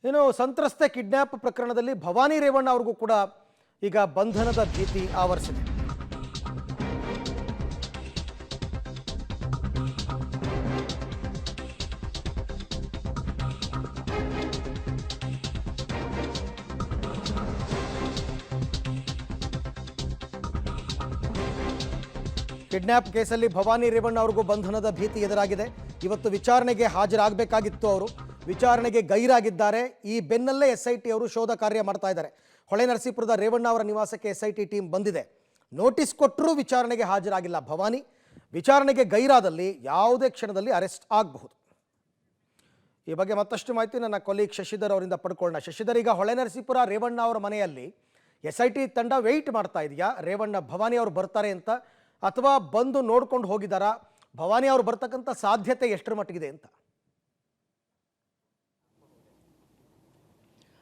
ಏನು ಸಂತ್ರಸ್ತೆ ಕಿಡ್ನಾಪ್ ಪ್ರಕರಣದಲ್ಲಿ ಭವಾನಿ ರೇವಣ್ಣ ಅವ್ರಿಗೂ ಕೂಡ ಈಗ ಬಂಧನದ ಭೀತಿ ಆವರಿಸಿದೆ. ಕಿಡ್ನಾಪ್ ಕೇಸಲ್ಲಿ ಭವಾನಿ ರೇವಣ್ಣ ಅವ್ರಿಗೂ ಬಂಧನದ ಭೀತಿ ಎದುರಾಗಿದೆ. ಇವತ್ತು ವಿಚಾರಣೆಗೆ ಹಾಜರಾಗಬೇಕಾಗಿತ್ತು. ಅವರು ವಿಚಾರಣೆಗೆ ಗೈರಾಗಿದ್ದಾರೆ. ಈ ಬೆನ್ನಲ್ಲೇ SIT ಅವರು ಶೋಧ ಕಾರ್ಯ ಮಾಡ್ತಾ ಇದ್ದಾರೆ. ಹೊಳೆನರಸೀಪುರದ ರೇವಣ್ಣ ಅವರ ನಿವಾಸಕ್ಕೆ SIT ಟೀಮ್ ಬಂದಿದೆ. ನೋಟಿಸ್ ಕೊಟ್ಟರೂ ವಿಚಾರಣೆಗೆ ಹಾಜರಾಗಿಲ್ಲ ಭವಾನಿ. ವಿಚಾರಣೆಗೆ ಗೈರಾದಲ್ಲಿ ಯಾವುದೇ ಕ್ಷಣದಲ್ಲಿ ಅರೆಸ್ಟ್ ಆಗಬಹುದು. ಈ ಬಗ್ಗೆ ಮತ್ತಷ್ಟು ಮಾಹಿತಿ ನನ್ನ ಕೊಲೀಗ್ ಶಶಿಧರ್ ಅವರಿಂದ ಪಡ್ಕೊಳ್ಳೋಣ. ಶಶಿಧರ್, ಈಗ ಹೊಳೆನರಸೀಪುರ ರೇವಣ್ಣ ಅವರ ಮನೆಯಲ್ಲಿ SIT ತಂಡ ವೆಯ್ಟ್ ಮಾಡ್ತಾ ಇದೆಯಾ ರೇವಣ್ಣ ಭವಾನಿ ಅವರು ಬರ್ತಾರೆ ಅಂತ, ಅಥವಾ ಬಂದು ನೋಡ್ಕೊಂಡು ಹೋಗಿದ್ದಾರಾ? ಭವಾನಿ ಅವರು ಬರ್ತಕ್ಕಂಥ ಸಾಧ್ಯತೆ ಎಷ್ಟರ ಮಟ್ಟಿಗಿದೆ ಅಂತ?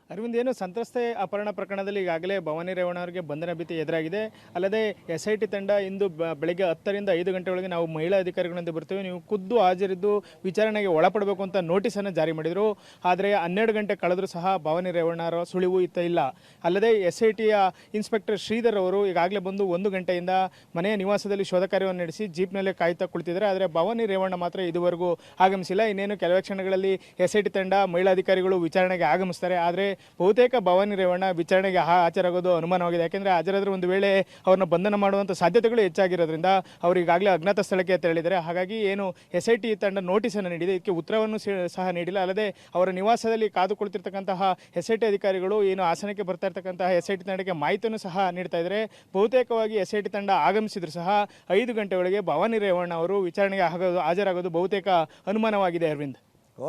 ಅರವಿಂದ್, ಏನು ಸಂತ್ರಸ್ತೆ ಅಪಹರಣ ಪ್ರಕರಣದಲ್ಲಿ ಈಗಾಗಲೇ ಭವಾನಿ ರೇವಣ್ಣ ಅವರಿಗೆ ಬಂಧನ ಭೀತಿ ಎದುರಾಗಿದೆ. ಅಲ್ಲದೆ SIT ತಂಡ ಇಂದು ಬೆಳಗ್ಗೆ 10 ರಿಂದ 5 ಗಂಟೆಯೊಳಗೆ ನಾವು ಮಹಿಳಾ ಅಧಿಕಾರಿಗಳಿಂದ ಬರ್ತೀವಿ, ನೀವು ಖುದ್ದು ಹಾಜರಿದ್ದು ವಿಚಾರಣೆಗೆ ಒಳಪಡಬೇಕು ಅಂತ ನೋಟಿಸನ್ನು ಜಾರಿ ಮಾಡಿದರು. ಆದರೆ 12 ಗಂಟೆ ಕಳೆದರೂ ಸಹ ಭವಾನಿ ರೇವಣ್ಣ ಅವರ ಸುಳಿವು ಇಲ್ಲ. ಅಲ್ಲದೆ SITಯ ಇನ್ಸ್ಪೆಕ್ಟರ್ ಶ್ರೀಧರ್ ಅವರು ಈಗಾಗಲೇ ಬಂದು 1 ಗಂಟೆಯಿಂದ ಮನೆಯ ನಿವಾಸದಲ್ಲಿ ಶೋಧ ಕಾರ್ಯವನ್ನು ನಡೆಸಿ ಜೀಪ್ನಲ್ಲೇ ಕಾಯ್ತಾ ಕುಳಿತಿದ್ದಾರೆ. ಆದರೆ ಭವಾನಿ ರೇವಣ್ಣ ಮಾತ್ರ ಇದುವರೆಗೂ ಆಗಮಿಸಿಲ್ಲ. ಇನ್ನೇನು ಕೆಲವೇ ಕ್ಷಣಗಳಲ್ಲಿ SIT ತಂಡ ಮಹಿಳಾ ಅಧಿಕಾರಿಗಳು ವಿಚಾರಣೆಗೆ ಆಗಮಿಸ್ತಾರೆ. ಆದರೆ ಬಹುತೇಕ ಭವಾನಿ ರೇವಣ್ಣ ವಿಚಾರಣೆಗೆ ಹಾಜರಾಗೋದು ಅನುಮಾನವಾಗಿದೆ. ಯಾಕೆಂದರೆ ಹಾಜರಾದರೆ ಒಂದು ವೇಳೆ ಅವ್ರನ್ನ ಬಂಧನ ಮಾಡುವಂಥ ಸಾಧ್ಯತೆಗಳು ಹೆಚ್ಚಾಗಿರೋದ್ರಿಂದ ಅವರು ಈಗಾಗಲೇ ಅಜ್ಞಾತ ಸ್ಥಳಕ್ಕೆ ತೆರಳಿದ್ದಾರೆ. ಹಾಗಾಗಿ ಏನು SIT ತಂಡ ನೋಟಿಸನ್ನು ನೀಡಿದೆ, ಇದಕ್ಕೆ ಉತ್ತರವನ್ನು ಸಹ ನೀಡಿಲ್ಲ. ಅಲ್ಲದೆ ಅವರ ನಿವಾಸದಲ್ಲಿ ಕಾದು ಕುಳಿತಿರ್ತಕ್ಕಂತಹ SIT ಅಧಿಕಾರಿಗಳು ಏನು ಹಾಸನಕ್ಕೆ ಬರ್ತಾ ಇರ್ತಕ್ಕಂತಹ SIT ತಂಡಕ್ಕೆ ಮಾಹಿತಿಯನ್ನು ಸಹ ನೀಡ್ತಾ ಇದ್ದಾರೆ. ಬಹುತೇಕವಾಗಿ SIT ತಂಡ ಆಗಮಿಸಿದ್ರು ಸಹ 5 ಗಂಟೆ ಒಳಗೆ ಭವಾನಿ ರೇವಣ್ಣ ಅವರು ವಿಚಾರಣೆಗೆ ಹಾಜರಾಗೋದು ಬಹುತೇಕ ಅನುಮಾನವಾಗಿದೆ. ಅರವಿಂದ್.